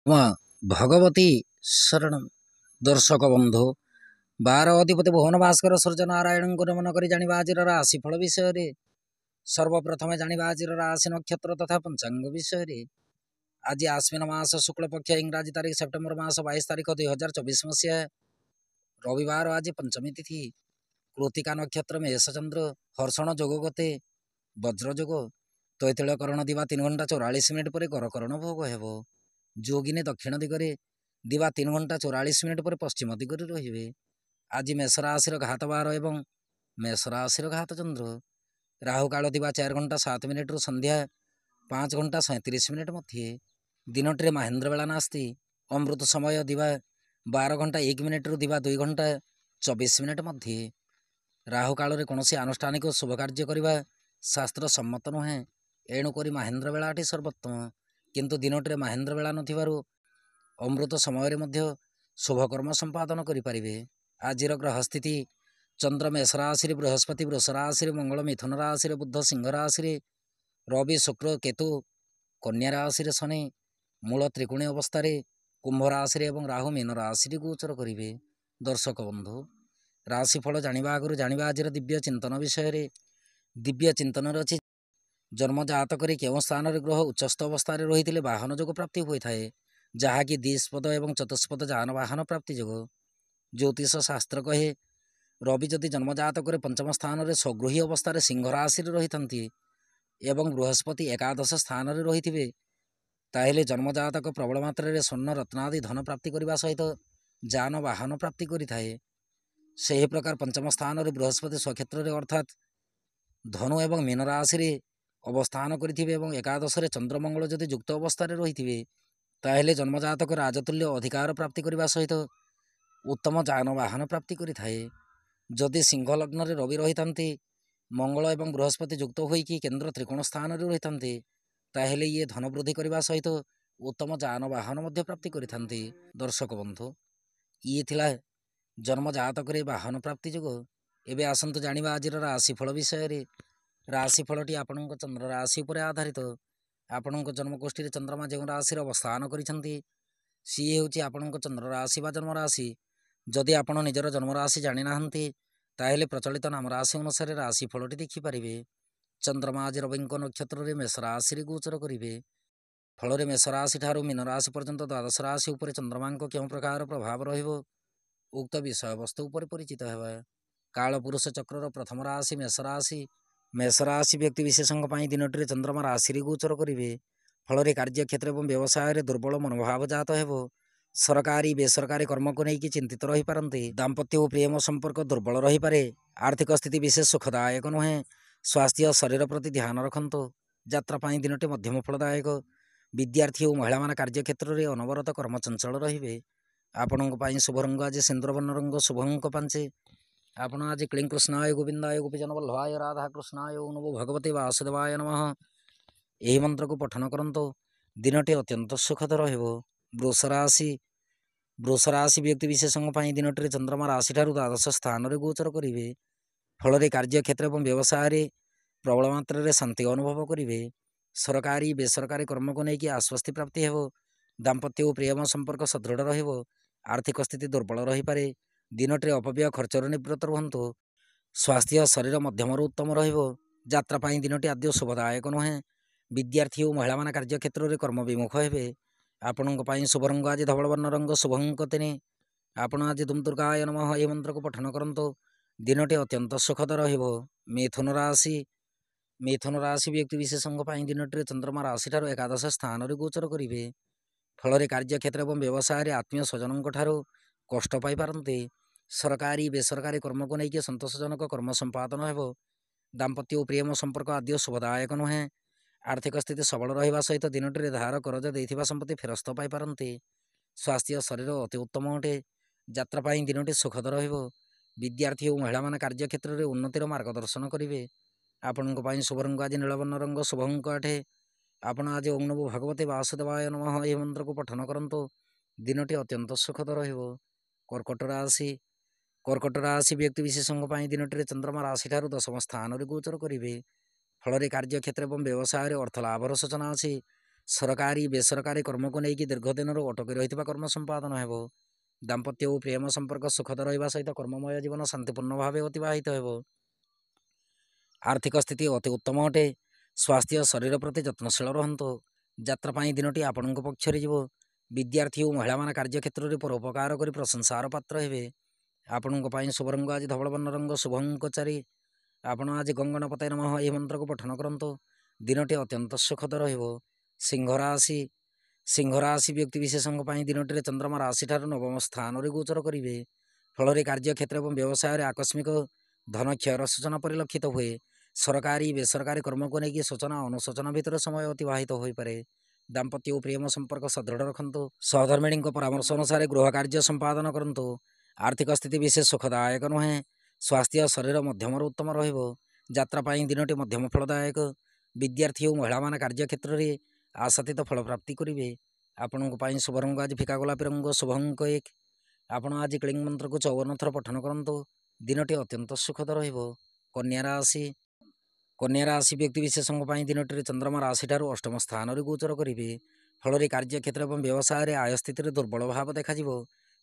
माँ भगवती शरण दर्शक बंधु 12 अधिपति भुवन भास्कर सूर्य नारायण को नमन कर जाना आज राशिफल विषय सर्वप्रथम जाना आज राशि नक्षत्र तथा पंचांग विषय। आज आश्विन मास शुक्ल पक्ष इंग्राजी तारीख सेप्टेम्बर मास 22 तारीख 2024 मसीहा रविवार। आज पंचमी तिथि कृतिका नक्षत्र मेष चंद्र हर्षण जोग गते वज्र जोग तैतलकरण दिवा 3 घंटा 44 मिनिट पर करकरण भोग हेब। जोगिनी दक्षिण दिगरे दिवा 3 घंटा 44 मिनिट पर पश्चिम दिगरे रहिबे। आज मेष राशि घात बार एवं मेष राशि घात चंद्र। राहु काल दिवा 4 घंटा 7 मिनिट रु संध्या 5 घंटा 37 मिनिट मध्य। दिनटे महेंद्र बेला नास्ति। अमृत समय दिवा 12 घंटा 1 मिनिट रु दिवा 2 घंटा 24 मिनिट मध्य। राहु काल रे कौनसी आनुष्ठानिक शुभ कार्य करने शास्त्र सम्मत नुहे। एणुक महेंद्र बेलाटी सर्वोत्तम किंतु दिनटे महेंद्र बेला नथिबारु अमृत समय शुभकर्म संपादन करें। आज ग्रह स्थिति चंद्र मेष राशि बृहस्पति वृष राशि मंगल मिथुन राशि बुध सिंह राशि रवि शुक्र केतु कन्या राशि शनि मूल त्रिकोणी अवस्था कुंभ राशि और राहु मीन राशि गोचर करेंगे। दर्शक बंधु राशिफल जाना आगु जाना आज दिव्य चिंतन विषय। दिव्य चिंतन अच्छी जन्म जातक केउं स्थान ग्रह उच्चस्थ अवस्था रही है वाहन जोग प्राप्ति होता है जहाँकि द्विस्पद और चतुष्पद जान वाहन प्राप्ति जोग। ज्योतिष शास्त्र कहे रवि जदि जन्म जातक पंचम स्थान में स्वगृही अवस्था सिंह राशि रही एवं बृहस्पति एकादश स्थान में रही थे ताहले जन्म जातक प्रबल मात्रा स्वर्ण रत्नादि धन प्राप्ति करने सहित जान वाहन प्राप्ति करें। से प्रकार पंचम स्थान में बृहस्पति स्वक्षेत्र अर्थात धनु एवं मीन राशि अवस्थान करें एकादश चंद्रमंगल जदि युक्त अवस्था रही थे ताहले जन्मजातक राजतुल्य अधिकार प्राप्ति करने सहित उत्तम जान वाहन प्राप्ति करें। जदि सिंह लग्न में रवि रही था मंगल एवं बृहस्पति युक्त होइकी केन्द्र त्रिकोण स्थान रही था ताहले ये धन वृद्धि करने सहित उत्तम जान वाहन प्राप्ति करें। दर्शक बंधु ये थिला जन्म जातक वाहन प्राप्ति जोग। एवं आसतु जाना आज राशिफल विषय। राशिफलटी आपण चंद्र राशि पर आधारित। आपण जन्मगोष्ठी चंद्रमा जो राशि अवस्थान करी सी हूँ आपण चंद्र राशि व जन्म राशि। जदि आपण निजर जन्म राशि जानी ना ताहले प्रचलित नाम राशि अनुसार राशिफलटी देखिपारे। चंद्रमा आज रवि नक्षत्र मेष राशि गोचर करेंगे। फल मेष राशि ठारू मीन राशि पर्यंत द्वादश राशि उपर चंद्रमा क्यों प्रकार प्रभाव रहिबो उक्त विषय वस्तु पर परिचित हेबा। कालपुरुष चक्र प्रथम राशि मेष राशि। मेष राशि व्यक्ति विशेषों दिनटे चंद्रमा राशि गोचर करेंगे। फल कार्यक्षेत्र और व्यवसाय दुर्बल मनोभाव जात हो। सरकारी बेसरकारी कर्म को लेकिन चिंतित रही पारते। दाम्पत्य और प्रेम संपर्क दुर्बल रही पारे। आर्थिक स्थिति विशेष सुखदायक नुहे। स्वास्थ्य शरीर प्रति ध्यान रखु। यात्रा दिनटे मध्यम फलदायक। विद्यार्थी और महिला मान कार्यक्षेत्र में अनवरत कर्मचंचल रे। आपण शुभ रंग आज सिंदूरवर्ण रंग शुभ अंक 5। आपण आज क्लीं कृष्णाय गोविंदाय गोपीजन वल्लभाय राधा कृष्णाय नमो भगवते वासुदेवाय नमः यही मंत्र को पठन करंतो दिनटे अत्यंत सुखद रहिबो। वृष राशि व्यक्ति विशेषों दिनटे चंद्रमा राशि ठारू द्वादश स्थान में गोचर करेंगे। फल कार्यक्षेत्र और व्यवसाय प्रबल मात्रा शांति अनुभव करेंगे। सरकारी बेसरकारी कर्म को लेकिन आश्वस्ति प्राप्ति हो। दाम्पत्य और प्रेम संपर्क सुदृढ़ रहिबो। आर्थिक स्थिति दुर्बल रही पारे। दिनटे अपव्यय खर्चर निवृत्त रुहतु। स्वास्थ्य शरीर मध्यम उत्तम रहिबो। यात्रा दिनटी आद्य शुभदायक नुहे। विद्यार्थी और महिला मान कार्यक्षेत्र में कर्म विमुख हे। आपण शुभ रंग आज धवलवर्ण रंग शुभ अंक 3। आपण आज दुम दुर्गाय नमः ये मंत्र को पठन करंतो दिनटी अत्यंत सुखद रहिबो। मिथुन राशि व्यक्ति विशेषों दिनटे चंद्रमा राशि ठारू एकादश स्थान में गोचर करेंगे। फल कार्यक्षेत्र और व्यवसाय आत्मीय स्वजनों ठारू कष्ट पाई पारते। सरकारी बेसरकारी कर्म को लेकिन संतोषजनक कर्म संपादन हो। दाम्पत्य और प्रेम संपर्क आद्य शुभदायक नुहे। आर्थिक स्थिति सबल रहा सहित दिनटे धार करज देथिबा संपत्ति फेरस्त पाई पारते। स्वास्थ्य शरीर अति उत्तम अटे। यात्रा दिनटी सुखद रहिबो। विद्यार्थी और महिला मान कार्यक्षेत्र में उन्नतिर मार्गदर्शन करेंगे। आपण शुभ रंग आज नीलवर्ण रंग शुभ अंक 8। आपण आज ओं नमो भगवते वासुदेवाय नमः यह मंत्र को पठन करंतो दिनटी अत्यंत सुखद रहिबो। कर्कट राशि व्यक्ति विशेषों दिनटे चंद्रमा राशि ठारू दशम स्थान में गोचर करेंगे। फल कार्यक्षेत्र और व्यवसाय अर्थ लाभर सूचना अच्छी। ସରକାରୀ ବେସରକାରୀ କର୍ମକୁ ନେଇକି ଦୀର୍ଘ ଦିନରୁ ଅଟକି ରହିଥିବା କର୍ମ ସମ୍ପାଦନ ହେବ। ଦାମ୍ପତ୍ୟ ଓ ପ୍ରେମ ସମ୍ପର୍କ ସୁଖଦ ରହିବା ସହିତ କର୍ମମୟ ଜୀବନ ଶାନ୍ତିପୂର୍ଣ୍ଣ ଭାବେ ଅତିବାହିତ ହେବ। ଆର୍ଥିକ ସ୍ଥିତି ଅତି ଉତ୍ତମ ଅଟେ। ସ୍ୱାସ୍ଥ୍ୟ ଶରୀର ପ୍ରତି ଯତ୍ନଶୀଳ ରୁହନ୍ତୁ। ଯାତ୍ରା ପାଇଁ ଦିନଟି ଆପଣଙ୍କ ପକ୍ଷରେ ଯିବ। ବିଦ୍ୟାର୍ଥୀ ଓ ମହିଳାମାନେ କାର୍ଯ୍ୟକ୍ଷେତ୍ରରେ ପରୋପକାର କରି ପ୍ରଶଂସାର ପାତ୍ର ହେବେ। ଆପଣଙ୍କ ପାଇଁ ଶୁଭ ରଙ୍ଗ ଆଜି ଧବଳ ବର୍ଣ୍ଣ ରଙ୍ଗ, ଶୁଭ ଅଙ୍କ 4। ଆପଣ ଆଜି ଗଙ୍ଗଣପତାୟ ନମଃ ଏହି ମନ୍ତ୍ରକୁ ପଠନ କରନ୍ତୁ। ଦିନଟି ଅତ୍ୟନ୍ତ ସୁଖଦ ରହିବ। ସିଂହ ରାଶି। ସିଂହ ରାଶି ବ୍ୟକ୍ତିବିଶେଷଙ୍କ ପାଇଁ ଦିନଟିରେ ଚନ୍ଦ୍ରମା ରାଶିଠାରୁ ନବମ ସ୍ଥାନରେ ଗୋଚର କରିବେ। ଫଳରେ କାର୍ଯ୍ୟକ୍ଷେତ୍ର ଏବଂ ବ୍ୟବସାୟରେ ଆକସ୍ମିକ ଧନ କ୍ଷୟର ସୂଚନା ପରିଲକ୍ଷିତ ହୁଏ। ସରକାରୀ ବେସରକାରୀ କର୍ମକୁ ନେଇକି ସୂଚନା ଅନୁଶୋଚନା ଭିତରେ ସମୟ ଅତିବାହିତ ହୋଇପାରେ। ଦାମ୍ପତ୍ୟ ଓ ପ୍ରେମ ସମ୍ପର୍କ ସଦୃଢ଼ ରଖନ୍ତୁ। ସହଧର୍ମିଣୀଙ୍କ ପରାମର୍ଶ ଅନୁସାରେ ଗୃହ କାର୍ଯ୍ୟ ସମ୍ପାଦନ କରନ୍ତୁ। ଆର୍ଥିକ ସ୍ଥିତି ବିଶେଷ ସୁଖଦାୟକ ନୁହେଁ। ସ୍ୱାସ୍ଥ୍ୟ ଶରୀର ମଧ୍ୟମରୁ ଉତ୍ତମ ରହିବ। ଯାତ୍ରା ପାଇଁ ଦିନଟି ମଧ୍ୟମ ଫଳଦାୟକ। ବିଦ୍ୟାର୍ଥୀ ଓ ମହିଳାମାନେ କାର୍ଯ୍ୟକ୍ଷେତ୍ରରେ ଆଶାତୀତ ଫଳ ପ୍ରାପ୍ତି କରିବେ। ଆପଣଙ୍କ ପାଇଁ ଶୁଭ ରଙ୍ଗ ଆଜି ଫିକା ଗୋଲାପୀ ରଙ୍ଗ, ଶୁଭ ଅଙ୍କ 1। ଆପଣ ଆଜି କ୍ଲିଂ ମନ୍ତ୍ରକୁ 54 ଥର ପଠନ କରନ୍ତୁ। ଦିନଟି ଅତ୍ୟନ୍ତ ସୁଖଦ ରହିବ। କନ୍ୟା ରାଶି। କନ୍ୟା ରାଶି ବ୍ୟକ୍ତିବିଶେଷଙ୍କ ପାଇଁ ଦିନଟିରେ ଚନ୍ଦ୍ରମା ରାଶିଠାରୁ ଅଷ୍ଟମ ସ୍ଥାନରେ ଗୋଚର କରିବେ। ଫଳରେ କାର୍ଯ୍ୟକ୍ଷେତ୍ର ଏବଂ ବ୍ୟବସାୟରେ ଆୟ ସ୍ଥିତିରେ ଦୁର୍ବଳ ଭାବ ଦେଖାଯିବ।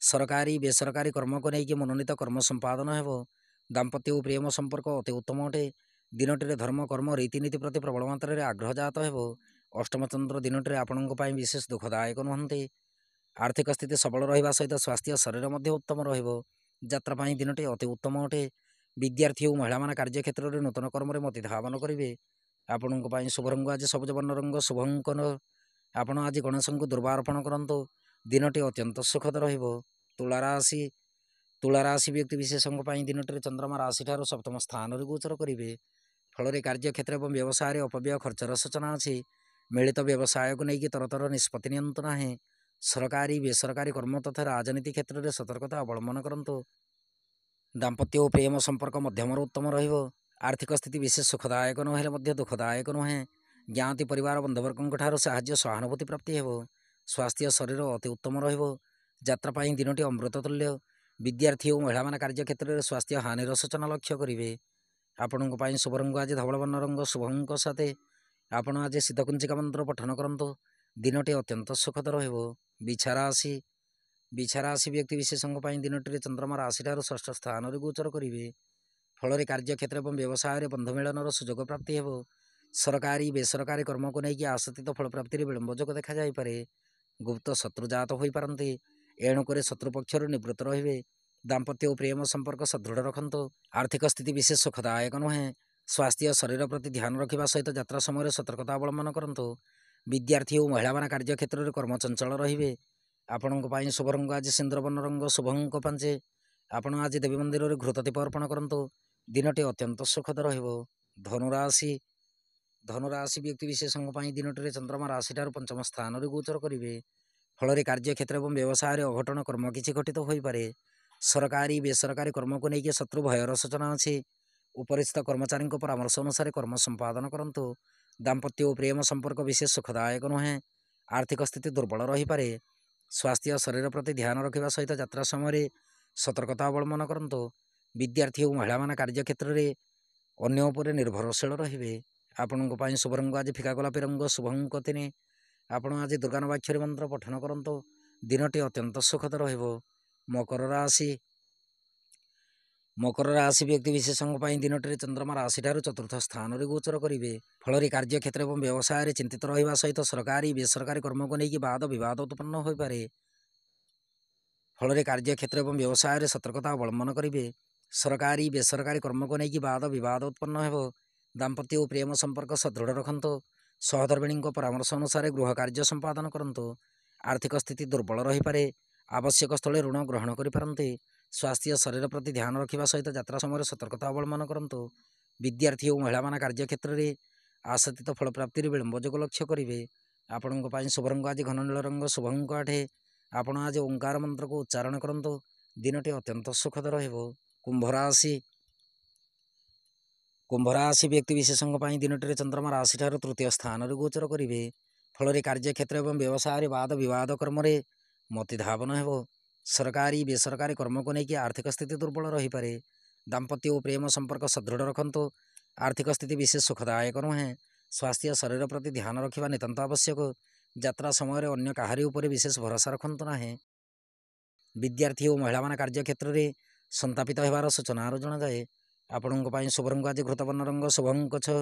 ସରକାରୀ ବେସରକାରୀ କର୍ମକୁ ନେଇକି ମନୋନୀତ କର୍ମ ସମ୍ପାଦନ ହେବ। ଦାମ୍ପତ୍ୟ ଓ ପ୍ରେମ ସମ୍ପର୍କ ଅତି ଉତ୍ତମ ଅଟେ। ଦିନଟିରେ ଧର୍ମ କର୍ମ ରୀତିନୀତି ପ୍ରତି ପ୍ରବଳ ମାତ୍ରାରେ ଆଗ୍ରହ ଜାତ ହେବ। ଅଷ୍ଟମ ଚନ୍ଦ୍ର ଦିନଟିରେ ଆପଣଙ୍କ ପାଇଁ ବିଶେଷ ଦୁଃଖଦାୟକ ନୁହନ୍ତି। ଆର୍ଥିକ ସ୍ଥିତି ସବଳ ରହିବା ସହିତ ସ୍ୱାସ୍ଥ୍ୟ ଶରୀର ମଧ୍ୟ ଉତ୍ତମ ରହିବ। ଯାତ୍ରା ପାଇଁ ଦିନଟି ଅତି ଉତ୍ତମ ଅଟେ। ବିଦ୍ୟାର୍ଥୀ ଓ ମହିଳାମାନେ କାର୍ଯ୍ୟକ୍ଷେତ୍ରରେ ନୂତନ କର୍ମରେ ମତି ଧାବନ କରିବେ। ଆପଣଙ୍କ ପାଇଁ ଶୁଭ ରଙ୍ଗ ଆଜି ସବୁଜ ବର୍ଣ୍ଣ ରଙ୍ଗ, ଶୁଭ ଅଙ୍କ 9। ଆପଣ ଆଜି ଗଣେଶଙ୍କୁ ଦୁର୍ବା ଅର୍ପଣ କରନ୍ତୁ। ଦିନଟି ଅତ୍ୟନ୍ତ ସୁଖଦ ରହିବ। ତୁଳା ରାଶି। ତୁଳା ରାଶି ବ୍ୟକ୍ତିବିଶେଷଙ୍କ ପାଇଁ ଦିନଟିରେ ଚନ୍ଦ୍ରମା ରାଶିଠାରୁ ସପ୍ତମ ସ୍ଥାନରେ ଗୋଚର କରିବେ। ଫଳରେ କାର୍ଯ୍ୟକ୍ଷେତ୍ର ଏବଂ ବ୍ୟବସାୟରେ ଅପବ୍ୟୟ ଖର୍ଚ୍ଚର ସୂଚନା ଅଛି। ମିଳିତ ବ୍ୟବସାୟକୁ ନେଇକି ତରତର ନିଷ୍ପତ୍ତି ନିଅନ୍ତୁ ନାହିଁ। ସରକାରୀ ବେସରକାରୀ କର୍ମ ତଥା ରାଜନୀତି କ୍ଷେତ୍ରରେ ସତର୍କତା ଅବଲମ୍ବନ କରନ୍ତୁ। ଦାମ୍ପତ୍ୟ ଓ ପ୍ରେମ ସମ୍ପର୍କ ମଧ୍ୟମରୁ ଉତ୍ତମ ରହିବ। ଆର୍ଥିକ ସ୍ଥିତି ବିଶେଷ ସୁଖଦାୟକ ନହେଲେ ମଧ୍ୟ ଦୁଃଖଦାୟକ ନୁହେଁ। ଜ୍ଞାତି ପରିବାର ବନ୍ଧୁବର୍ଗଙ୍କ ଠାରୁ ସାହାଯ୍ୟ ସହାନୁଭୂତି ପ୍ରାପ୍ତି ହେବ। ସ୍ୱାସ୍ଥ୍ୟ ଶରୀର ଅତି ଉତ୍ତମ ରହିବ। ଯାତ୍ରା ପାଇଁ ଦିନଟି ଅମୃତ ତୁଲ୍ୟ। ବିଦ୍ୟାର୍ଥୀ ଓ ମହିଳାମାନେ କାର୍ଯ୍ୟକ୍ଷେତ୍ରରେ ସ୍ୱାସ୍ଥ୍ୟ ହାନିର ସୂଚନା ଲକ୍ଷ୍ୟ କରିବେ। ଆପଣଙ୍କ ପାଇଁ ଶୁଭ ରଙ୍ଗ ଆଜି ଧବଳ ବର୍ଣ୍ଣ ରଙ୍ଗ, ଶୁଭ ଅଙ୍କ 7। ଆପଣ ଆଜି ସିଦ୍ଧକୁଞ୍ଚିକା ମନ୍ତ୍ର ପଠନ କରନ୍ତୁ। ଦିନଟି ଅତ୍ୟନ୍ତ ସୁଖଦ ରହିବ। ବିଛା ରାଶି। ବିଛା ରାଶି ବ୍ୟକ୍ତିବିଶେଷଙ୍କ ପାଇଁ ଦିନଟିରେ ଚନ୍ଦ୍ରମା ରାଶିଠାରୁ ଷଷ୍ଠ ସ୍ଥାନରେ ଗୋଚର କରିବେ। ଫଳରେ କାର୍ଯ୍ୟକ୍ଷେତ୍ର ଏବଂ ବ୍ୟବସାୟରେ ବନ୍ଧୁ ମିଳନର ସୁଯୋଗ ପ୍ରାପ୍ତି ହେବ। ସରକାରୀ ବେସରକାରୀ କର୍ମକୁ ନେଇକି ଆଶାତୀତ ଫଳ ପ୍ରାପ୍ତିରେ ବିଳମ୍ବ ଯୋଗ ଦେଖାଯାଇପାରେ। ଗୁପ୍ତ ଶତ୍ରୁ ଜାତ ହୋଇପାରନ୍ତି। ଏଣୁକରି ଶତ୍ରୁ ପକ୍ଷରୁ ନିବୃତ୍ତ ରହିବେ। ଦାମ୍ପତ୍ୟ ଓ ପ୍ରେମ ସମ୍ପର୍କ ସଦୃଢ଼ ରଖନ୍ତୁ। ଆର୍ଥିକ ସ୍ଥିତି ବିଶେଷ ସୁଖଦାୟକ ନୁହେଁ। ସ୍ୱାସ୍ଥ୍ୟ ଶରୀର ପ୍ରତି ଧ୍ୟାନ ରଖିବା ସହିତ ଯାତ୍ରା ସମୟରେ ସତର୍କତା ଅବଲମ୍ବନ କରନ୍ତୁ। ବିଦ୍ୟାର୍ଥୀ ଓ ମହିଳାମାନେ କାର୍ଯ୍ୟକ୍ଷେତ୍ରରେ କର୍ମଚଞ୍ଚଳ ରହିବେ। ଆପଣଙ୍କ ପାଇଁ ଶୁଭ ରଙ୍ଗ ଆଜି ସିନ୍ଦୁର ବର୍ଣ୍ଣ ରଙ୍ଗ, ଶୁଭ ଅଙ୍କ 5। ଆପଣ ଆଜି ଦେବୀ ମନ୍ଦିରରେ ଘୃତଦୀପ ଅର୍ପଣ କରନ୍ତୁ। ଦିନଟି ଅତ୍ୟନ୍ତ ସୁଖଦ ରହିବ। ଧନୁରାଶି। ଧନୁରାଶି ବ୍ୟକ୍ତିବିଶେଷଙ୍କ ପାଇଁ ଦିନଟିରେ ଚନ୍ଦ୍ରମା ରାଶିଠାରୁ ପଞ୍ଚମ ସ୍ଥାନରେ ଗୋଚର କରିବେ। ଫଳରେ କାର୍ଯ୍ୟକ୍ଷେତ୍ର ଏବଂ ବ୍ୟବସାୟରେ ଅଘଟଣ କର୍ମ କିଛି ଘଟିତ ହୋଇପାରେ। ସରକାରୀ ବେସରକାରୀ କର୍ମକୁ ନେଇକି ଶତ୍ରୁ ଭୟର ସୂଚନା ଅଛି। ଉପରିସ୍ଥ କର୍ମଚାରୀଙ୍କ ପରାମର୍ଶ ଅନୁସାରେ କର୍ମ ସମ୍ପାଦନ କରନ୍ତୁ। ଦାମ୍ପତ୍ୟ ଓ ପ୍ରେମ ସମ୍ପର୍କ ବିଶେଷ ସୁଖଦାୟକ ନୁହେଁ। ଆର୍ଥିକ ସ୍ଥିତି ଦୁର୍ବଳ ରହିପାରେ। ସ୍ୱାସ୍ଥ୍ୟ ଶରୀର ପ୍ରତି ଧ୍ୟାନ ରଖିବା ସହିତ ଯାତ୍ରା ସମୟରେ ସତର୍କତା ଅବଲମ୍ବନ କରନ୍ତୁ। ବିଦ୍ୟାର୍ଥୀ ଓ ମହିଳାମାନେ କାର୍ଯ୍ୟକ୍ଷେତ୍ରରେ ଅନ୍ୟ ଉପରେ ନିର୍ଭରଶୀଳ ରହିବେ। ଆପଣଙ୍କ ପାଇଁ ଶୁଭ ରଙ୍ଗ ଆଜି ଫିକା ଗୋଲାପୀ ରଙ୍ଗ, ଶୁଭ ଅଙ୍କ 3। ଆପଣ ଆଜି ଦୁର୍ଗା ନବାକ୍ଷରୀ ମନ୍ତ୍ର ପଠନ କରନ୍ତୁ। ଦିନଟି ଅତ୍ୟନ୍ତ ସୁଖଦ ରହିବ। ମକର ରାଶି। ମକର ରାଶି ବ୍ୟକ୍ତିବିଶେଷଙ୍କ ପାଇଁ ଦିନଟିରେ ଚନ୍ଦ୍ରମା ରାଶିଠାରୁ ଚତୁର୍ଥ ସ୍ଥାନରେ ଗୋଚର କରିବେ। ଫଳରେ କାର୍ଯ୍ୟକ୍ଷେତ୍ର ଏବଂ ବ୍ୟବସାୟରେ ଚିନ୍ତିତ ରହିବା ସହିତ ସରକାରୀ ବେସରକାରୀ କର୍ମକୁ ନେଇକି ବାଦ ବିବାଦ ଉତ୍ପନ୍ନ ହୋଇପାରେ। ଫଳରେ କାର୍ଯ୍ୟକ୍ଷେତ୍ର ଏବଂ ବ୍ୟବସାୟରେ ସତର୍କତା ଅବଲମ୍ବନ କରିବେ। ସରକାରୀ ବେସରକାରୀ କର୍ମକୁ ନେଇକି ବାଦ ବିବାଦ ଉତ୍ପନ୍ନ ହେବ। ଦାମ୍ପତ୍ୟ ଓ ପ୍ରେମ ସମ୍ପର୍କ ସଦୃଢ଼ ରଖନ୍ତୁ। ସହଧର୍ମିଣୀଙ୍କ ପରାମର୍ଶ ଅନୁସାରେ ଗୃହ କାର୍ଯ୍ୟ ସମ୍ପାଦନ କରନ୍ତୁ। ଆର୍ଥିକ ସ୍ଥିତି ଦୁର୍ବଳ ରହିପାରେ। ଆବଶ୍ୟକ ସ୍ଥଳେ ଋଣ ଗ୍ରହଣ କରିପାରନ୍ତି। ସ୍ୱାସ୍ଥ୍ୟ ଶରୀର ପ୍ରତି ଧ୍ୟାନ ରଖିବା ସହିତ ଯାତ୍ରା ସମୟରେ ସତର୍କତା ଅବଲମ୍ବନ କରନ୍ତୁ। ବିଦ୍ୟାର୍ଥୀ ଓ ମହିଳାମାନେ କାର୍ଯ୍ୟକ୍ଷେତ୍ରରେ ଆଶାତୀତ ଫଳ ପ୍ରାପ୍ତିରେ ବିଳମ୍ବ ଯୋଗ ଲକ୍ଷ୍ୟ କରିବେ। ଆପଣଙ୍କ ପାଇଁ ଶୁଭ ରଙ୍ଗ ଆଜି ଘନ ନୀଳ ରଙ୍ଗ, ଶୁଭ ଅଙ୍କ 8। ଆପଣ ଆଜି ଓଙ୍କାର ମନ୍ତ୍ରକୁ ଉଚ୍ଚାରଣ କରନ୍ତୁ। ଦିନଟି ଅତ୍ୟନ୍ତ ସୁଖଦ ରହିବ। କୁମ୍ଭ ରାଶି। କୁମ୍ଭ ରାଶି ବ୍ୟକ୍ତିବିଶେଷଙ୍କ ପାଇଁ ଦିନଟିରେ ଚନ୍ଦ୍ରମା ରାଶିଠାରୁ ତୃତୀୟ ସ୍ଥାନରେ ଗୋଚର କରିବେ। ଫଳରେ କାର୍ଯ୍ୟକ୍ଷେତ୍ର ଏବଂ ବ୍ୟବସାୟରେ ବାଦ ବିବାଦ କର୍ମରେ ମତି ଧାବନ ହେବ। ସରକାରୀ ବେସରକାରୀ କର୍ମକୁ ନେଇକି ଆର୍ଥିକ ସ୍ଥିତି ଦୁର୍ବଳ ରହିପାରେ। ଦାମ୍ପତ୍ୟ ଓ ପ୍ରେମ ସମ୍ପର୍କ ସଦୃଢ଼ ରଖନ୍ତୁ। ଆର୍ଥିକ ସ୍ଥିତି ବିଶେଷ ସୁଖଦାୟକ ନୁହେଁ। ସ୍ୱାସ୍ଥ୍ୟ ଶରୀର ପ୍ରତି ଧ୍ୟାନ ରଖିବା ନିତାନ୍ତ ଆବଶ୍ୟକ। ଯାତ୍ରା ସମୟରେ ଅନ୍ୟ କାହାରି ଉପରେ ବିଶେଷ ଭରସା ରଖନ୍ତୁ ନାହିଁ। ବିଦ୍ୟାର୍ଥୀ ଓ ମହିଳାମାନେ କାର୍ଯ୍ୟକ୍ଷେତ୍ରରେ ସନ୍ତାପିତ ହେବାର ସୂଚନାରୁ ଜଣାଯାଏ। ଆପଣଙ୍କ ପାଇଁ ଶୁଭ ରଙ୍ଗ ଆଜି ଘୃତବର୍ଣ୍ଣ ରଙ୍ଗ, ଶୁଭଙ୍କ 6।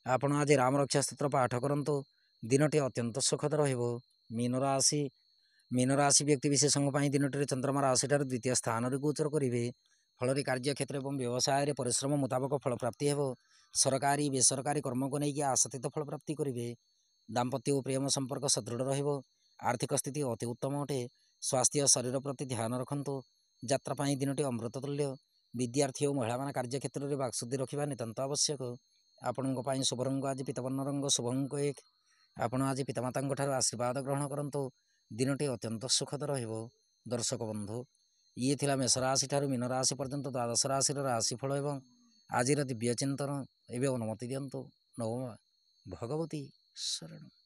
ଆପଣ ଆଜି ରାମ ରକ୍ଷା ସ୍ତୋତ୍ର ପାଠ କରନ୍ତୁ। ଦିନଟି ଅତ୍ୟନ୍ତ ସୁଖଦ ରହିବ। ମୀନ ରାଶି ବ୍ୟକ୍ତି ବିଶେଷଙ୍କ ପାଇଁ ଦିନଟିରେ ଚନ୍ଦ୍ରମା ରାଶିଠାରୁ ଦ୍ୱିତୀୟ ସ୍ଥାନରେ ଗୋଚର କରିବେ। ଫଳରେ କାର୍ଯ୍ୟକ୍ଷେତ୍ର ଏବଂ ବ୍ୟବସାୟରେ ପରିଶ୍ରମ ମୁତାବକ ଫଳପ୍ରାପ୍ତି ହେବ। ସରକାରୀ ବେସରକାରୀ କର୍ମକୁ ନେଇକି ଆଶାତୀତ ଫଳପ୍ରାପ୍ତି କରିବେ। ଦାମ୍ପତ୍ୟ ଓ ପ୍ରେମ ସମ୍ପର୍କ ସଦୃଢ଼ ରହିବ। ଆର୍ଥିକ ସ୍ଥିତି ଅତି ଉତ୍ତମ ଅଟେ। ସ୍ୱାସ୍ଥ୍ୟ ଶରୀର ପ୍ରତି ଧ୍ୟାନ ରଖନ୍ତୁ। ଯାତ୍ରା ପାଇଁ ଦିନଟି ଅମୃତ ତୁଲ୍ୟ। ବିଦ୍ୟାର୍ଥୀ ଓ ମହିଳାମାନେ କାର୍ଯ୍ୟକ୍ଷେତ୍ରରେ ବାକ୍ଶୁଦ୍ଧି ରଖିବା ନିତାନ୍ତ ଆବଶ୍ୟକ। ଆପଣଙ୍କ ପାଇଁ ଶୁଭ ରଙ୍ଗ ଆଜି ପୀତବର୍ଣ୍ଣ ରଙ୍ଗ, ଶୁଭଙ୍କ 1। ଆପଣ ଆଜି ପିତାମାତାଙ୍କ ଠାରୁ ଆଶୀର୍ବାଦ ଗ୍ରହଣ କରନ୍ତୁ। ଦିନଟି ଅତ୍ୟନ୍ତ ସୁଖଦ ରହିବ। ଦର୍ଶକ ବନ୍ଧୁ, ଇଏ ଥିଲା ମେଷ ରାଶି ଠାରୁ ମୀନ ରାଶି ପର୍ଯ୍ୟନ୍ତ ଦ୍ୱାଦଶ ରାଶିର ରାଶିଫଳ ଏବଂ ଆଜିର ଦିବ୍ୟ ଚିନ୍ତନ। ଏବେ ଅନୁମତି ଦିଅନ୍ତୁ। ନମଃ ଭଗବତୀ ଶରଣ।